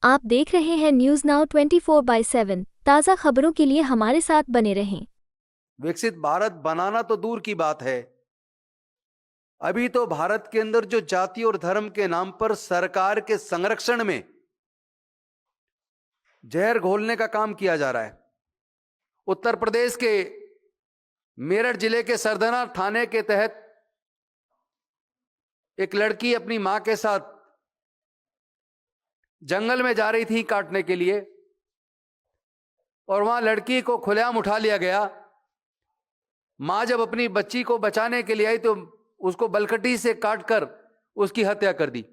आप देख रहे हैं न्यूज नाउ 24/7 ताज़ा खबरों के लिए हमारे साथ बने रहें। विकसित भारत बनाना तो दूर की बात है, अभी तो भारत के अंदर जो जाति और धर्म के नाम पर सरकार के संरक्षण में जहर घोलने का काम किया जा रहा है। उत्तर प्रदेश के मेरठ जिले के सरधना थाने के तहत एक लड़की अपनी मां के साथ जंगल में जा रही थी काटने के लिए, और वहां लड़की को खुलेआम उठा लिया गया। मां जब अपनी बच्ची को बचाने के लिए आई तो उसको बलकटी से काटकर उसकी हत्या कर दी।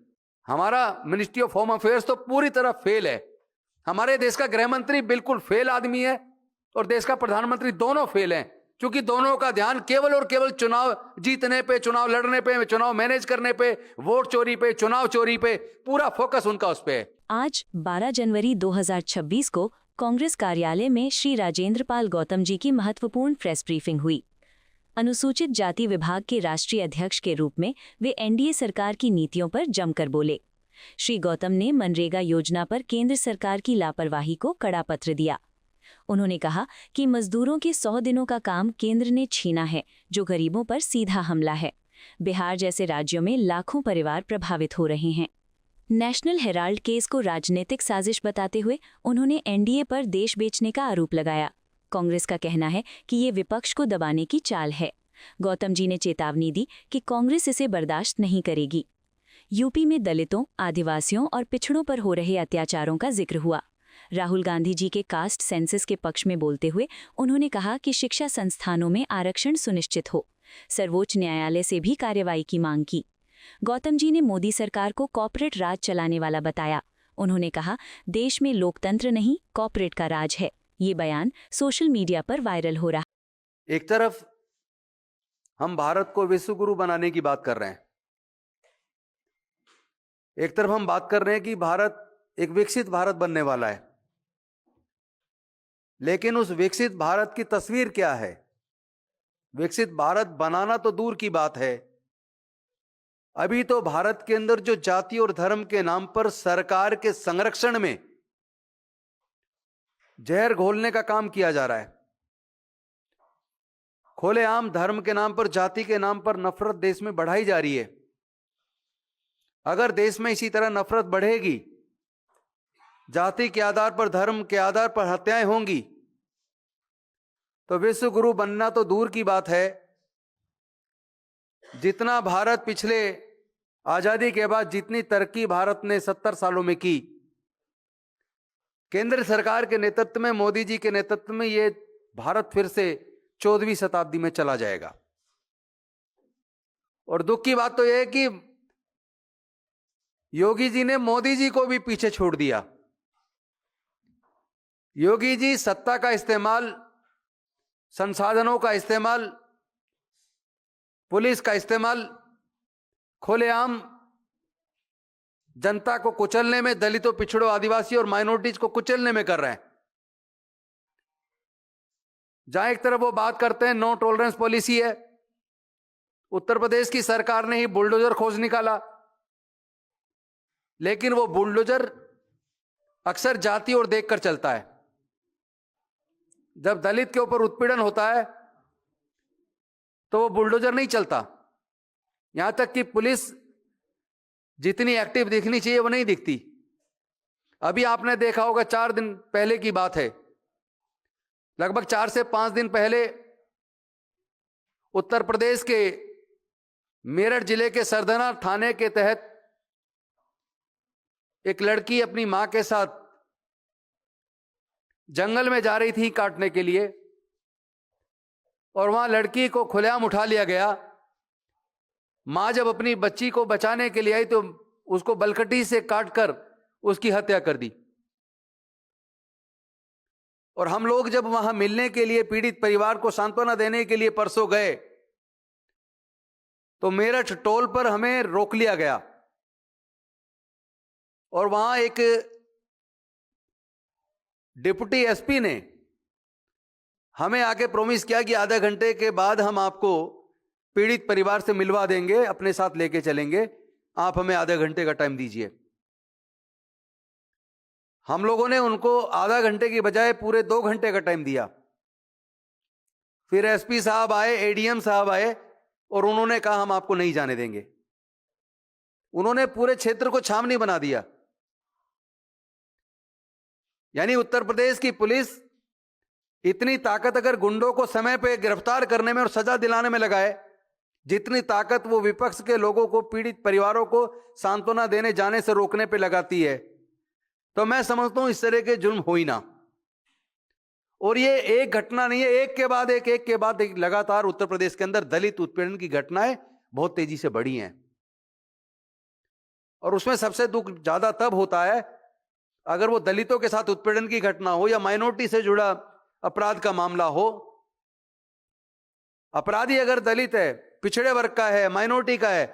हमारा मिनिस्ट्री ऑफ होम अफेयर्स तो पूरी तरह फेल है। हमारे देश का गृह मंत्री बिल्कुल फेल आदमी है और देश का प्रधानमंत्री दोनों फेल हैं, क्योंकि दोनों का ध्यान केवल और केवल चुनाव जीतने पे, चुनाव लड़ने पे, चुनाव मैनेज करने पे, वोट चोरी पे, चुनाव चोरी पे, पूरा फोकस उनका उस पे है। आज 12 जनवरी 2026 को कांग्रेस कार्यालय में श्री राजेंद्र पाल गौतम जी की महत्वपूर्ण प्रेस ब्रीफिंग हुई। अनुसूचित जाति विभाग के राष्ट्रीय अध्यक्ष के रूप में वे एनडीए सरकार की नीतियों पर जमकर बोले। श्री गौतम ने मनरेगा योजना पर केंद्र सरकार की लापरवाही को कड़ा पत्र दिया। उन्होंने कहा कि मजदूरों के 100 दिनों का काम केंद्र ने छीना है, जो गरीबों पर सीधा हमला है। बिहार जैसे राज्यों में लाखों परिवार प्रभावित हो रहे हैं। नेशनल हेराल्ड केस को राजनीतिक साजिश बताते हुए उन्होंने एनडीए पर देश बेचने का आरोप लगाया। कांग्रेस का कहना है कि ये विपक्ष को दबाने की चाल है। गौतम जी ने चेतावनी दी कि कांग्रेस इसे बर्दाश्त नहीं करेगी। यूपी में दलितों, आदिवासियों और पिछड़ों पर हो रहे अत्याचारों का जिक्र हुआ। राहुल गांधी जी के कास्ट सेंसस के पक्ष में बोलते हुए उन्होंने कहा कि शिक्षा संस्थानों में आरक्षण सुनिश्चित हो। सर्वोच्च न्यायालय से भी कार्रवाई की मांग की। गौतम जी ने मोदी सरकार को कॉर्पोरेट राज चलाने वाला बताया। उन्होंने कहा, देश में लोकतंत्र नहीं, कॉर्पोरेट का राज है। ये बयान सोशल मीडिया पर वायरल हो रहा। एक तरफ हम भारत को विश्व गुरु बनाने की बात कर रहे हैं, एक तरफ हम बात कर रहे हैं कि भारत एक विकसित भारत बनने वाला है, लेकिन उस विकसित भारत की तस्वीर क्या है? विकसित भारत बनाना तो दूर की बात है, अभी तो भारत के अंदर जो जाति और धर्म के नाम पर सरकार के संरक्षण में जहर घोलने का काम किया जा रहा है। खुलेआम धर्म के नाम पर, जाति के नाम पर नफरत देश में बढ़ाई जा रही है। अगर देश में इसी तरह नफरत बढ़ेगी, जाति के आधार पर, धर्म के आधार पर हत्याएं होंगी, तो विश्व गुरु बनना तो दूर की बात है। जितना भारत पिछले आजादी के बाद, जितनी तरक्की भारत ने 70 सालों में की, केंद्र सरकार के नेतृत्व में, मोदी जी के नेतृत्व में, ये भारत फिर से 14वीं शताब्दी में चला जाएगा। और दुख की बात तो यह है कि योगी जी ने मोदी जी को भी पीछे छोड़ दिया। योगी जी सत्ता का इस्तेमाल, संसाधनों का इस्तेमाल, पुलिस का इस्तेमाल खुलेआम जनता को कुचलने में, दलितों, पिछड़ों, आदिवासी और माइनॉरिटीज को कुचलने में कर रहे हैं। जहां एक तरफ वो बात करते हैं नो टॉलरेंस पॉलिसी है, उत्तर प्रदेश की सरकार ने ही बुलडोजर खोज निकाला, लेकिन वो बुलडोजर अक्सर जाति और देखकर चलता है। जब दलित के ऊपर उत्पीड़न होता है तो वो बुलडोजर नहीं चलता। यहां तक कि पुलिस जितनी एक्टिव दिखनी चाहिए वो नहीं दिखती। अभी आपने देखा होगा, 4 दिन पहले की बात है, लगभग 4 से 5 दिन पहले उत्तर प्रदेश के मेरठ जिले के सरधना थाने के तहत एक लड़की अपनी मां के साथ जंगल में जा रही थी काटने के लिए, और वहां लड़की को खुलेआम उठा लिया गया। मां जब अपनी बच्ची को बचाने के लिए आई तो उसको बलकटी से काटकर उसकी हत्या कर दी। और हम लोग जब वहां मिलने के लिए, पीड़ित परिवार को सांत्वना देने के लिए परसों गए, तो मेरठ टोल पर हमें रोक लिया गया और वहां एक डिप्टी एसपी ने हमें आके प्रॉमिस किया कि आधे घंटे के बाद हम आपको पीड़ित परिवार से मिलवा देंगे, अपने साथ लेके चलेंगे, आप हमें आधे घंटे का टाइम दीजिए। हम लोगों ने उनको आधा घंटे की बजाय पूरे 2 घंटे का टाइम दिया। फिर एसपी साहब आए, एडीएम साहब आए और उन्होंने कहा हम आपको नहीं जाने देंगे। उन्होंने पूरे क्षेत्र को छावनी बना दिया। यानी उत्तर प्रदेश की पुलिस इतनी ताकत अगर गुंडों को समय पे गिरफ्तार करने में और सजा दिलाने में लगाए, जितनी ताकत वो विपक्ष के लोगों को, पीड़ित परिवारों को सांत्वना देने जाने से रोकने पे लगाती है, तो मैं समझता हूं इस तरह के जुल्म हो ही ना। और ये एक घटना नहीं है, एक के बाद एक लगातार उत्तर प्रदेश के अंदर दलित उत्पीड़न की घटनाएं बहुत तेजी से बढ़ी हैं। और उसमें सबसे दुख ज्यादा तब होता है अगर वो दलितों के साथ उत्पीड़न की घटना हो या माइनॉरिटी से जुड़ा अपराध का मामला हो। अपराधी अगर दलित है, पिछड़े वर्ग का है, माइनॉरिटी का है,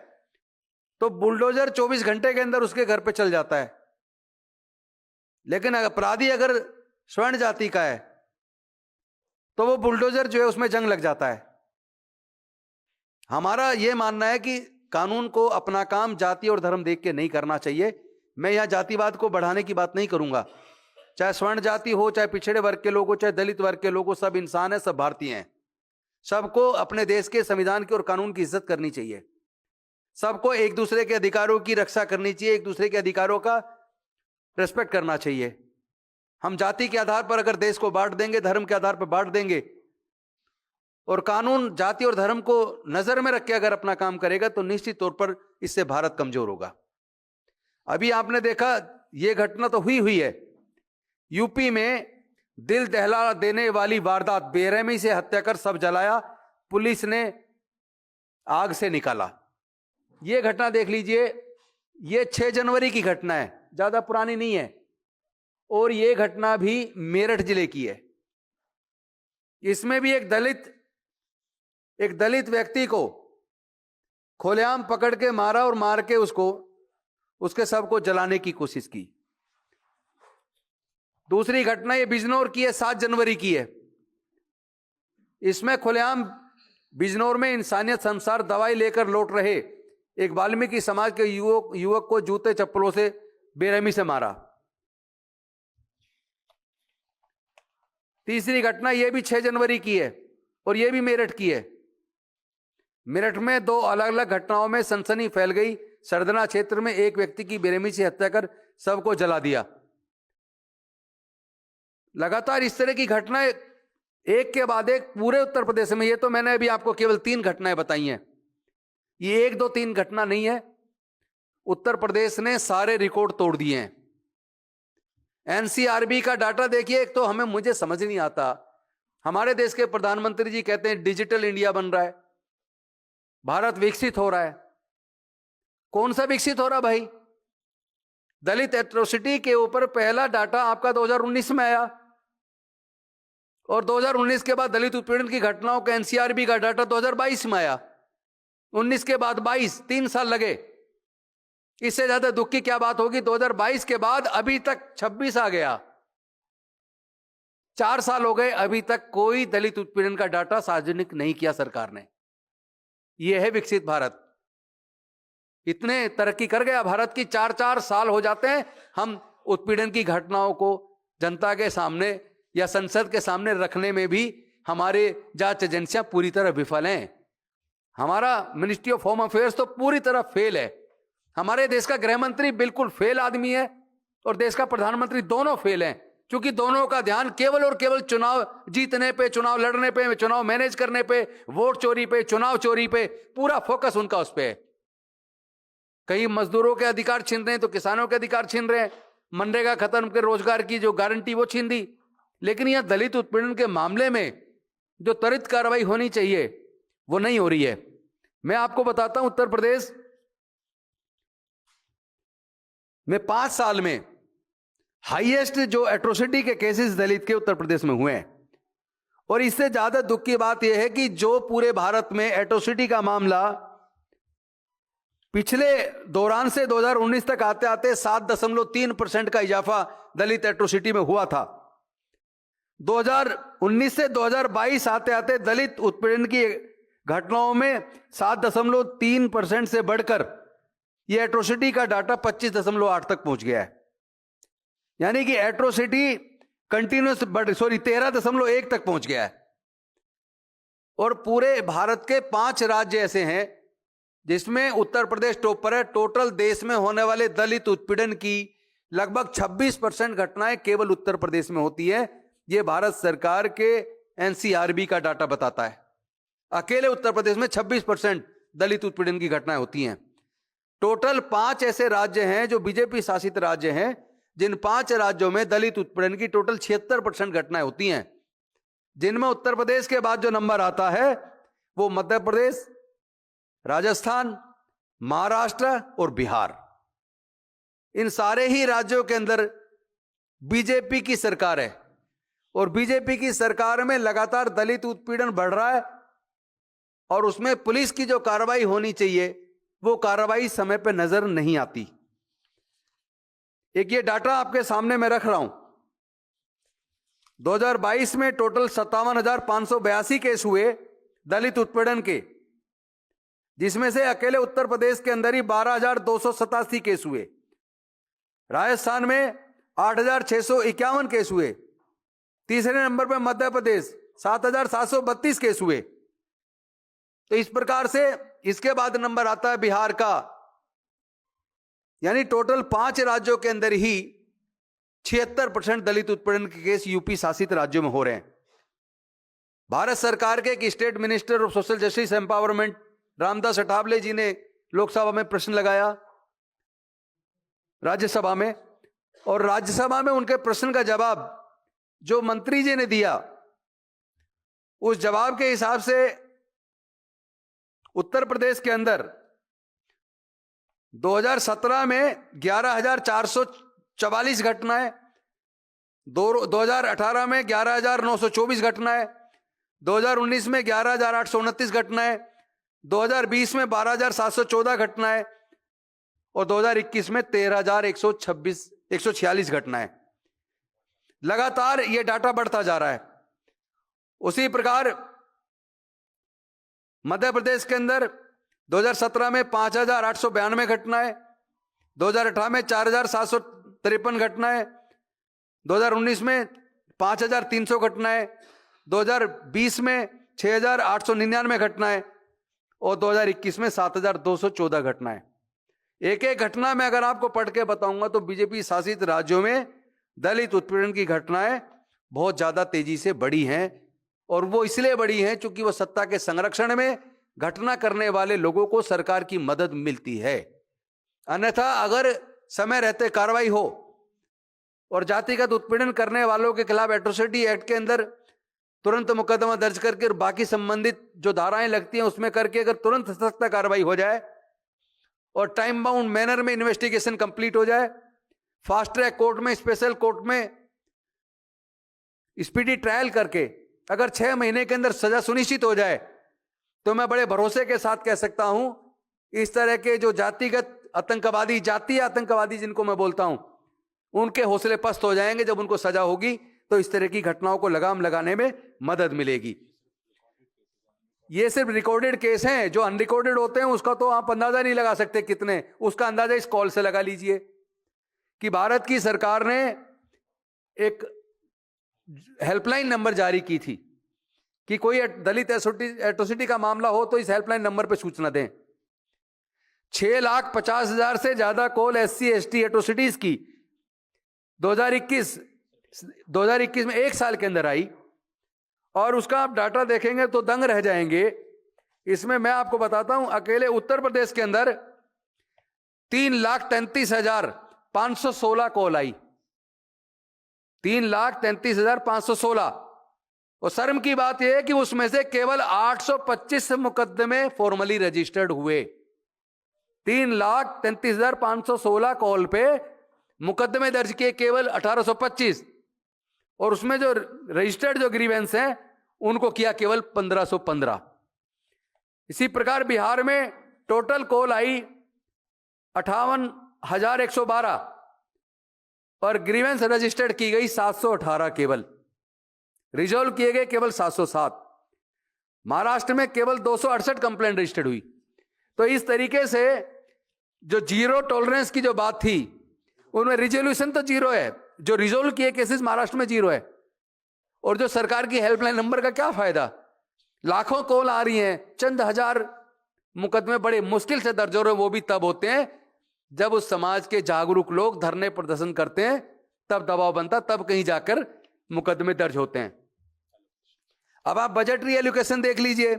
तो बुलडोजर 24 घंटे के अंदर उसके घर पे चल जाता है। लेकिन अपराधी अगर स्वर्ण जाति का है तो वो बुलडोजर जो है उसमें जंग लग जाता है। हमारा यह मानना है कि कानून को अपना काम जाति और धर्म देख के नहीं करना चाहिए। मैं यहां जातिवाद को बढ़ाने की बात नहीं करूंगा। चाहे स्वर्ण जाति हो, चाहे पिछड़े वर्ग के लोग हो, चाहे दलित वर्ग के लोग हो, सब इंसान है, सब भारतीय हैं। सबको अपने देश के संविधान की और कानून की इज्जत करनी चाहिए। सबको एक दूसरे के अधिकारों की रक्षा करनी चाहिए, एक दूसरे के अधिकारों का रेस्पेक्ट करना चाहिए। हम जाति के आधार पर अगर देश को बांट देंगे, धर्म के आधार पर बांट देंगे और कानून जाति और धर्म को नजर में रख के अगर अपना काम करेगा तो निश्चित तौर पर इससे भारत कमजोर होगा। अभी आपने देखा यह घटना तो हुई है, यूपी में दिल दहला देने वाली वारदात, बेरहमी से हत्या कर सब जलाया, पुलिस ने आग से निकाला। यह घटना देख लीजिए, यह 6 जनवरी की घटना है, ज्यादा पुरानी नहीं है। और यह घटना भी मेरठ जिले की है। इसमें भी एक दलित व्यक्ति को खुलेआम पकड़ के मारा और मार के उसके शव को जलाने की कोशिश की। दूसरी घटना ये बिजनौर की है, 7 जनवरी की है। इसमें खुलेआम बिजनौर में इंसानियत संसार दवाई लेकर लौट रहे एक वाल्मीकि समाज के युवक को जूते चप्पलों से बेरहमी से मारा। तीसरी घटना यह भी 6 जनवरी की है और यह भी मेरठ की है। मेरठ में 2 अलग अलग घटनाओं में सनसनी फैल गई। सरदना क्षेत्र में एक व्यक्ति की बेरहमी से हत्या कर शव को जला दिया। लगातार इस तरह की घटनाएं एक के बाद एक पूरे उत्तर प्रदेश में। ये तो मैंने अभी आपको केवल 3 घटनाएं बताई हैं, ये 1 2 3 घटना नहीं है। उत्तर प्रदेश ने सारे रिकॉर्ड तोड़ दिए हैं। एनसीआरबी का डाटा देखिए, एक तो मुझे समझ नहीं आता, हमारे देश के प्रधानमंत्री जी कहते हैं डिजिटल इंडिया बन रहा है, भारत विकसित हो रहा है। कौन सा विकसित हो रहा भाई? दलित एट्रोसिटी के ऊपर पहला डाटा आपका 2019 में आया और 2019 के बाद दलित उत्पीड़न की घटनाओं का एनसीआरबी का डाटा 2022 में आया। 19 के बाद 22, 3 साल लगे। इससे ज्यादा दुख की क्या बात होगी? 2022 के बाद अभी तक 26 आ गया, 4 साल हो गए, अभी तक कोई दलित उत्पीड़न का डाटा सार्वजनिक नहीं किया सरकार ने। यह है विकसित भारत। इतने तरक्की कर गया भारत की, 4-4 साल हो जाते हैं हम उत्पीड़न की घटनाओं को जनता के सामने या संसद के सामने रखने में भी हमारे जांच एजेंसियां पूरी तरह विफल हैं। हमारा मिनिस्ट्री ऑफ होम अफेयर्स तो पूरी तरह फेल है। हमारे देश का गृह मंत्री बिल्कुल फेल आदमी है और देश का प्रधानमंत्री दोनों फेल हैं, क्योंकि दोनों का ध्यान केवल और केवल चुनाव जीतने पे, चुनाव लड़ने पे, चुनाव मैनेज करने पे, वोट चोरी पे, चुनाव चोरी पे, पूरा फोकस उनका उस पे है। कहीं मजदूरों के अधिकार छीन रहे हैं तो किसानों के अधिकार छीन रहे हैं, मनरेगा खत्म कर रोजगार की जो गारंटी वो छीन दी। लेकिन यह दलित उत्पीड़न के मामले में जो त्वरित कार्रवाई होनी चाहिए वो नहीं हो रही है। मैं आपको बताता हूं, उत्तर प्रदेश में 5 साल में हाईएस्ट जो एट्रोसिटी के केसेस दलित के उत्तर प्रदेश में हुए हैं। और इससे ज्यादा दुख की बात यह है कि जो पूरे भारत में एट्रोसिटी का मामला पिछले दौरान से 2019 तक आते आते 7.3% का इजाफा दलित एट्रोसिटी में हुआ था। 2019 से 2022 आते आते दलित उत्पीड़न की घटनाओं में 7.3% से बढ़कर यह एट्रोसिटी का डाटा 25.8 तक पहुंच गया है। यानी कि एट्रोसिटी कंटिन्यूस 13.1 तक पहुंच गया है। और पूरे भारत के 5 राज्य ऐसे हैं जिसमें उत्तर प्रदेश टॉप पर है। टोटल देश में होने वाले दलित उत्पीड़न की लगभग 26% घटनाएं केवल उत्तर प्रदेश में होती है। यह भारत सरकार के एनसीआरबी का डाटा बताता है। अकेले उत्तर प्रदेश में 26% दलित उत्पीड़न की घटनाएं होती हैं। टोटल 5 ऐसे राज्य हैं जो बीजेपी शासित राज्य हैं, जिन 5 राज्यों में दलित उत्पीड़न की टोटल 76% घटनाएं होती हैं, जिनमें उत्तर प्रदेश के बाद जो नंबर आता है वो मध्य प्रदेश, राजस्थान, महाराष्ट्र और बिहार। इन सारे ही राज्यों के अंदर बीजेपी की सरकार है और बीजेपी की सरकार में लगातार दलित उत्पीड़न बढ़ रहा है और उसमें पुलिस की जो कार्रवाई होनी चाहिए वो कार्रवाई समय पर नजर नहीं आती। एक ये डाटा आपके सामने मैं रख रहा हूं। 2022 में टोटल 57,582 केस हुए दलित उत्पीड़न के, जिसमें से अकेले उत्तर प्रदेश के अंदर ही 12,287 केस हुए। राजस्थान में 8,651 केस हुए। तीसरे नंबर पर मध्य प्रदेश 7,732 केस हुए। तो इस प्रकार से इसके बाद नंबर आता है बिहार का। यानी टोटल 5 राज्यों के अंदर ही 76% दलित उत्पीड़न के केस यूपी शासित राज्यों में हो रहे हैं। भारत सरकार के एक state minister of social justice empowerment Ramdas Athawale ji ने लोकसभा में प्रश्न लगाया, राज्यसभा में, और राज्यसभा में उनके प्रश्न का जवाब जो मंत्री जी ने दिया, उस जवाब के हिसाब से उत्तर प्रदेश के अंदर 2017 में 11,444 घटनाएं, 2018 में 11,924 घटनाएं, 2019 में 11,829 घटनाएं, 2020 में 12,714 घटनाएं और 2021 में 13,146 घटनाएं। लगातार यह डाटा बढ़ता जा रहा है। उसी प्रकार मध्य प्रदेश के अंदर 2017 में 5,892 घटनाएं, 2018 में 4,753 घटनाएं, 2019 में 5,300 घटनाएं, 2020 में 6,899 घटनाएं और 2021 में 7,214 घटनाएं। एक एक घटना में अगर आपको पढ़ के बताऊंगा तो बीजेपी शासित राज्यों में दलित उत्पीड़न की घटनाएं बहुत ज्यादा तेजी से बढ़ी हैं, और वो इसलिए बढ़ी हैं क्योंकि वो सत्ता के संरक्षण में घटना करने वाले लोगों को सरकार की मदद मिलती है। अन्यथा अगर समय रहते कार्रवाई हो और जातिगत उत्पीड़न करने वालों के खिलाफ एट्रोसिटी एक्ट के अंदर तुरंत मुकदमा दर्ज करके और बाकी संबंधित जो धाराएं लगती हैं उसमें करके अगर तुरंत सख्त कार्रवाई हो जाए और टाइम बाउंड मैनर में इन्वेस्टिगेशन कंप्लीट हो जाए, फास्ट ट्रैक कोर्ट में, स्पेशल कोर्ट में स्पीडी ट्रायल करके अगर 6 महीने के अंदर सजा सुनिश्चित हो जाए, तो मैं बड़े भरोसे के साथ कह सकता हूं इस तरह के जो जातिगत आतंकवादी, जातीय आतंकवादी जिनको मैं बोलता हूं, उनके हौसले पस्त हो जाएंगे। जब उनको सजा होगी तो इस तरह की घटनाओं को लगाम लगाने में मदद मिलेगी। ये सिर्फ रिकॉर्डेड केस हैं, जो अनरिकॉर्डेड होते हैं उसका तो आप अंदाजा नहीं लगा सकते कितने, उसका अंदाजा इस कॉल से लगा लीजिए कि भारत की सरकार ने एक हेल्पलाइन नंबर जारी की थी कि कोई दलित एट्रोसिटी का मामला हो तो इस हेल्पलाइन नंबर पर सूचना दें। 6,50,000 से ज्यादा कॉल SC ST एट्रोसिटीज की 2021 में 1 साल के अंदर आई, और उसका आप डाटा देखेंगे तो दंग रह जाएंगे। इसमें मैं आपको बताता हूं, अकेले उत्तर प्रदेश के अंदर 3,33,516 कॉल आई, 3,33,516। और शर्म की बात यह है कि उसमें से केवल 825 मुकदमे फॉर्मली रजिस्टर्ड हुए। 3,33,516 कॉल पे मुकदमे दर्ज किए केवल 1,825, और उसमें जो रजिस्टर्ड जो ग्रीवेंस हैं उनको किया केवल 1,515। इसी प्रकार बिहार में टोटल कॉल आई 58,112 और ग्रीवेंस रजिस्टर्ड की गई 718, केवल रिजॉल्व किए गए केवल 707। महाराष्ट्र में केवल 268 कंप्लेंट रजिस्टर्ड हुई। तो इस तरीके से जो जीरो टॉलरेंस की जो बात थी उनमें रिजोल्यूशन तो जीरो है, जो रिजोल्व किए केसेस महाराष्ट्र में जीरो है। और जो सरकार की हेल्पलाइन नंबर का क्या फायदा? लाखों कॉल आ रही हैं, चंद हजार मुकदमे बड़े मुश्किल से दर्ज हो रहे, वो भी तब होते हैं जब उस समाज के जागरूक लोग धरने प्रदर्शन करते हैं, तब दबाव बनता, तब कहीं जाकर मुकदमे दर्ज होते हैं। अब आप बजटरी एलोकेशन देख लीजिए,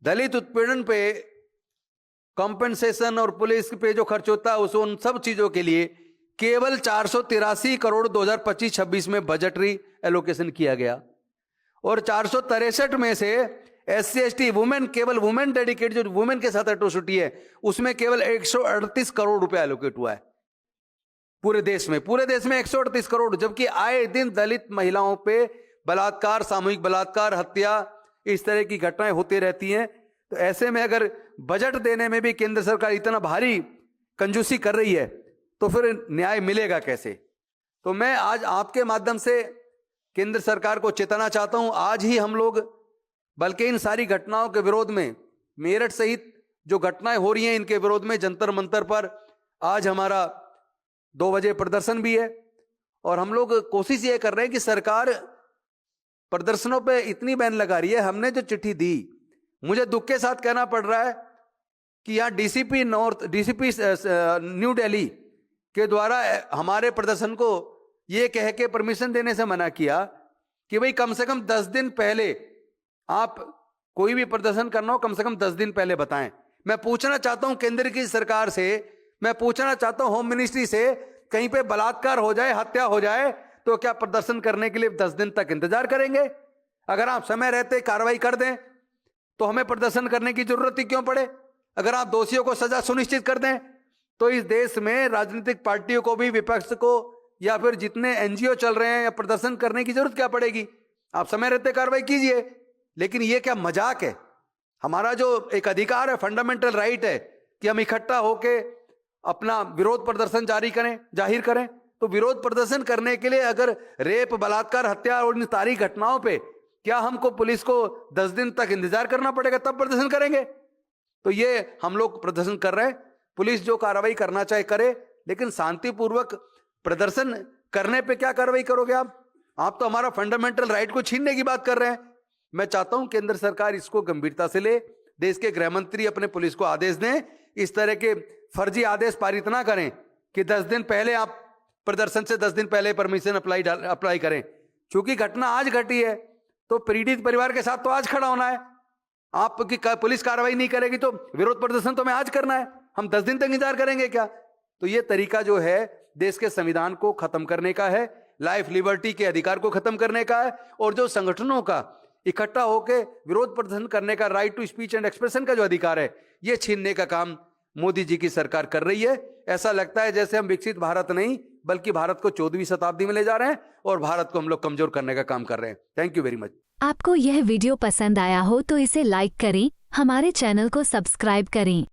दलित उत्पीड़न पे कॉम्पेंसेशन और पुलिस पे जो खर्च होता है उस उन सब चीजों के लिए केवल 483 करोड़ 2025-26 में बजटरी एलोकेशन किया गया। और 463 में से SC/ST वुमेन, केवल वुमेन डेडिकेट जो वुमेन के साथ एट्रोसिटी है, उसमें केवल 138 करोड़ रुपया एलोकेट हुआ है पूरे देश में। पूरे देश में 138 करोड़, जबकि आए दिन दलित महिलाओं पे बलात्कार, सामूहिक बलात्कार, हत्या, इस तरह की घटनाएं होती रहती हैं। तो ऐसे में अगर बजट देने में भी केंद्र सरकार इतना भारी कंजूसी कर रही है तो फिर न्याय मिलेगा कैसे? तो मैं आज आपके माध्यम से केंद्र सरकार को चेताना चाहता हूं। आज ही हम लोग, बल्कि इन सारी घटनाओं के विरोध में, मेरठ सहित जो घटनाएं हो रही हैं इनके विरोध में जंतर मंतर पर आज हमारा 2 बजे प्रदर्शन भी है। और हम लोग कोशिश ये कर रहे हैं कि सरकार प्रदर्शनों पे इतनी बैन लगा रही है। हमने जो चिट्ठी दी, मुझे दुख के साथ कहना पड़ रहा है कि यहाँ डीसीपी न्यू दिल्ली के द्वारा हमारे प्रदर्शन को ये कह के परमिशन देने से मना किया कि भाई कम से कम 10 दिन पहले आप कोई भी प्रदर्शन करना हो, कम से कम 10 दिन पहले बताएं। मैं पूछना चाहता हूं केंद्र की सरकार से, मैं पूछना चाहता हूं होम मिनिस्ट्री से, कहीं पे बलात्कार हो जाए, हत्या हो जाए तो क्या प्रदर्शन करने के लिए 10 दिन तक इंतजार करेंगे? अगर आप समय रहते कार्रवाई कर दें तो हमें प्रदर्शन करने की जरूरत ही क्यों पड़े? अगर आप दोषियों को सजा सुनिश्चित कर दें तो इस देश में राजनीतिक पार्टियों को भी, विपक्ष को, या फिर जितने एनजीओ चल रहे हैं, या प्रदर्शन करने की जरूरत क्या पड़ेगी? आप समय रहते कार्रवाई कीजिए। लेकिन ये क्या मजाक है? हमारा जो एक अधिकार है, फंडामेंटल राइट है कि हम इकट्ठा होके अपना विरोध प्रदर्शन जाहिर करें। तो विरोध प्रदर्शन करने के लिए अगर रेप, बलात्कार, हत्या और इन सारी घटनाओं पे क्या हमको पुलिस को 10 दिन तक इंतजार करना पड़ेगा तब प्रदर्शन करेंगे? तो ये हम लोग प्रदर्शन कर रहे हैं। पुलिस जो कार्रवाई करना चाहे करे, लेकिन शांतिपूर्वक प्रदर्शन करने पे क्या कार्रवाई करोगे आप तो हमारा फंडामेंटल राइट को छीनने की बात कर रहे हैं। मैं चाहता हूं केंद्र सरकार इसको गंभीरता से ले। देश के गृह मंत्री अपने पुलिस को आदेश दें, इस तरह के फर्जी आदेश पारित ना करें कि 10 दिन पहले आप प्रदर्शन से 10 दिन पहले परमिशन अप्लाई करें। क्योंकि घटना आज घटी है तो पीड़ित परिवार के साथ तो आज खड़ा होना है। आपकी पुलिस कार्रवाई नहीं करेगी तो विरोध प्रदर्शन तो हमें आज करना है, हम 10 दिन तक इंतजार करेंगे क्या? तो ये तरीका जो है देश के संविधान को खत्म करने का है, लाइफ लिबर्टी के अधिकार को खत्म करने का है, और जो संगठनों का इकट्ठा होकर विरोध प्रदर्शन करने का, right to speech and expression का जो अधिकार है, ये छीनने का काम मोदी जी की सरकार कर रही है। ऐसा लगता है जैसे हम विकसित भारत नहीं बल्कि भारत को 14वीं शताब्दी में ले जा रहे हैं और भारत को हम लोग कमजोर करने का काम कर रहे हैं। Thank you very much. आपको यह वीडियो पसंद आया हो तो इसे लाइक करें, हमारे चैनल को सब्सक्राइब करें।